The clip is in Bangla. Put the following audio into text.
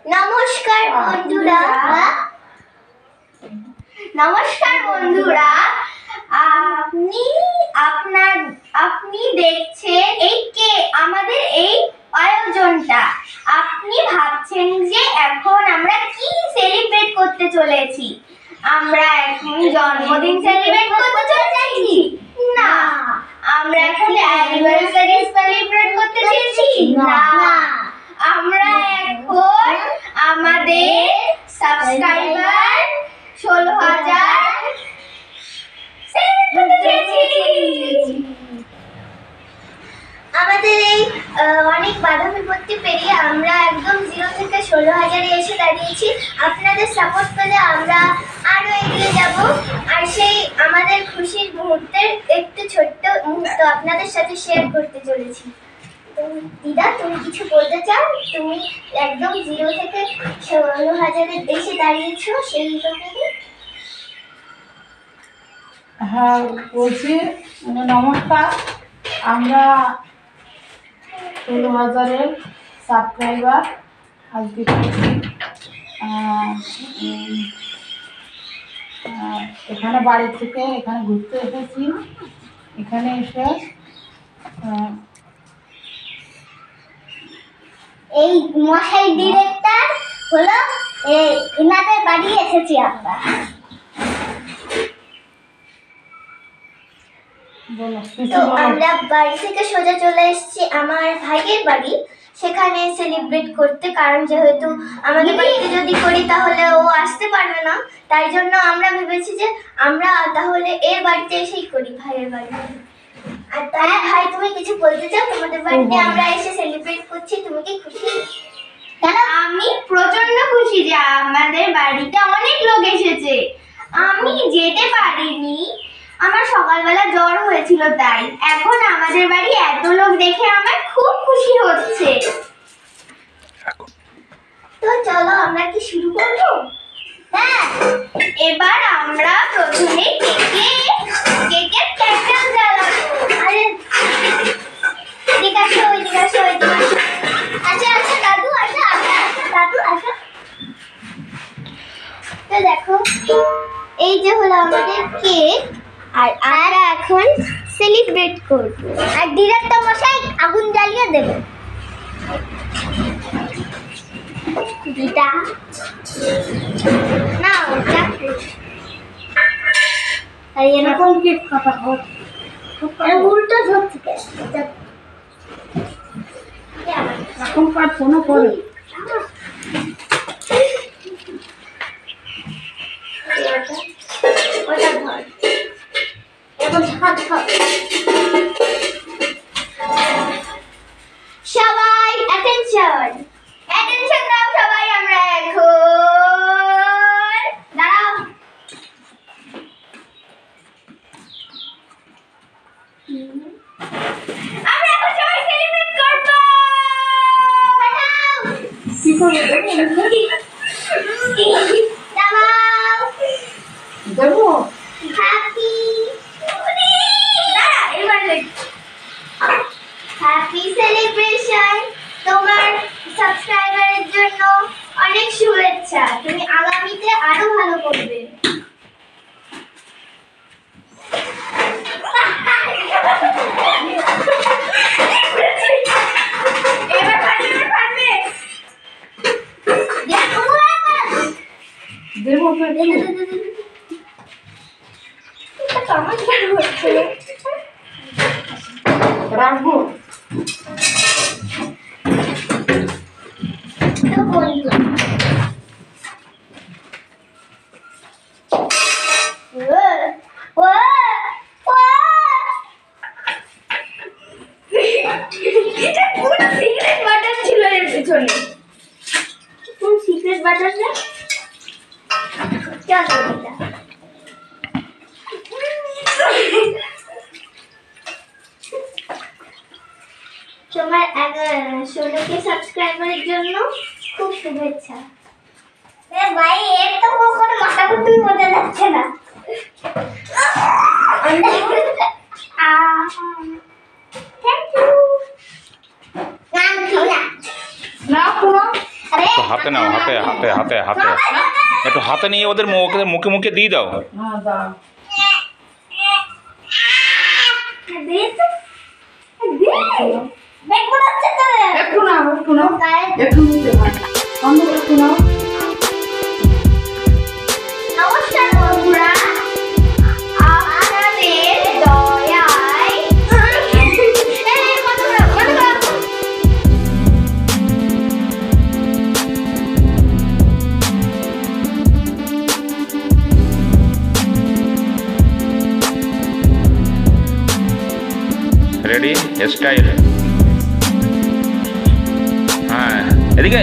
নমস্কার বন্ধুরা, আপনি দেখছেন আমাদের এই আয়োজনটা। আপনি ভাবছেন যে এখন আমরা কি সেলিব্রেট করতে চলেছি? আমরা এখন জন্মদিন সেলিব্রেট করতে চলেছি? না। আমরা এখন অ্যানিভার্সারি সেলিব্রেট করতে চলেছি? না। আমরা এখন আমাদের সাবস্ক্রাইবার 16,000 সেলিব্রেট করতে চলেছি। আমাদের এই অনেক বাধা বিপত্তি পেরিয়ে আমরা একদম 0 থেকে 16,000-এ এসে দাঁড়িয়েছি। আপনাদের সাপোর্ট পেলে আমরা আরো এগিয়ে যাব। আর সেই আমাদের খুশির মুহূর্তের একটু ছোট্ট মুহূর্ত আপনাদের সাথে শেয়ার করতে চলেছি। দিদা, তুমি কিছু বলতে চাও? তুমি একদম 0 থেকে 16,000-এ এসে দাঁড়িয়েছো, সেই ব্যাপারে। হ্যাঁ বলছি, নমস্কার। আমরা 16,000-এর সাবস্ক্রাইবার আজকে পেয়েছি। এখানে বাড়ি থেকে এখানে ঘুরতে এসেছি। এখানে এসে এই মশাই ডিরেক্টর হলো এনাদের বাড়ি এসেছি আমরা। তো আমরা বাড়ি থেকে সোজা চলে এসেছি আমার ভাইয়ের বাড়ি, সেখানে সেলিব্রেট করতে। কারণ যেহেতু আমাদের বাড়িতে যদি করি তাহলে ও আসতে পারবে না, তাই জন্য আমরা ভেবেছি যে আমরা তাহলে এর বাড়িতে এসেই করি, ভাইয়ের বাড়িতে। আর তাই ভাই, তুমি কিছু বলতে চাও? তোমাদের বাড়িতে আমরা এসে সেলিব্রেট করছি, তুমি কি খুশি? আমি প্রচন্ড খুশি যে আমাদের বাড়িতে অনেক লোক এসেছে। আমি যেতে পারিনি, আমার সকালবেলা জ্বর হয়েছিল, তাই এখন আমাদের বাড়ি এত লোক দেখে আমার খুব খুশি হচ্ছে। তো চলো, আমরা কি শুরু করব? হ্যাঁ, এবার আমরা প্রথমে কেকের ক্যান্ডেল জ্বালাবো। আরে এদিকে আসো, এদিকে আসো, এদিকে আসো। আচ্ছা আচ্ছা দাদু, আসো দাদু, আসো। তো দেখো, এই যে হলো আমাদের কেক, আর আমরা এখন সেলিব্রেট করব। আর ডিরেক্টর মশাই আগুন জ্বালিয়ে দেবে। দিদা না, এরকম কেক কাটা হোক, উল্টো ধরছে এখন কাজ কোনো করে ওটা ধর, এখন হাত ধর। সবাই অ্যাটেনশন, অ্যাটেনশন দাও সবাই। আমরা এখন দাঁড়াও। আমরা এখন সবাই সেলিব্রেট করব। কি করে দাঁড়াও, দেবো? হ্যাপি দাঁড়া, এবার হ্যাপি সেলিব্রেশন। তোমার সাবস্ক্রাইবারের জন্য অনেক শুভেচ্ছা, তুমি আগামীতে আরো ভালো করবে। এবার পারবে। দেবো রাখবো। সিক্রেট বাটন ছিল এর পিছনে। কোন সিক্রেট বাটন রে? क्या करता? তোমার 16কে সাবস্ক্রাইবারের জন্য খুব শুভেচ্ছা। ভাই, এর তো কোনো মাথা কুতুই বোঝা যাচ্ছে না। Thank you. না, না কোনো আরে একটু হাতে নাও, হাতে হাতে হাতে হাতে একটু হাতে নিয়ে ওদের মুখে মুখে দিয়ে দাও। হ্যাঁ দাও। একটু নাও, একটু নাও, একটু নিতে হয়। অন্য একটু নাও। নমস্কার বন্ধুরা, আপনাদের দয়ায় রেডি, স্টাইল। হ্যাঁ, এদিকে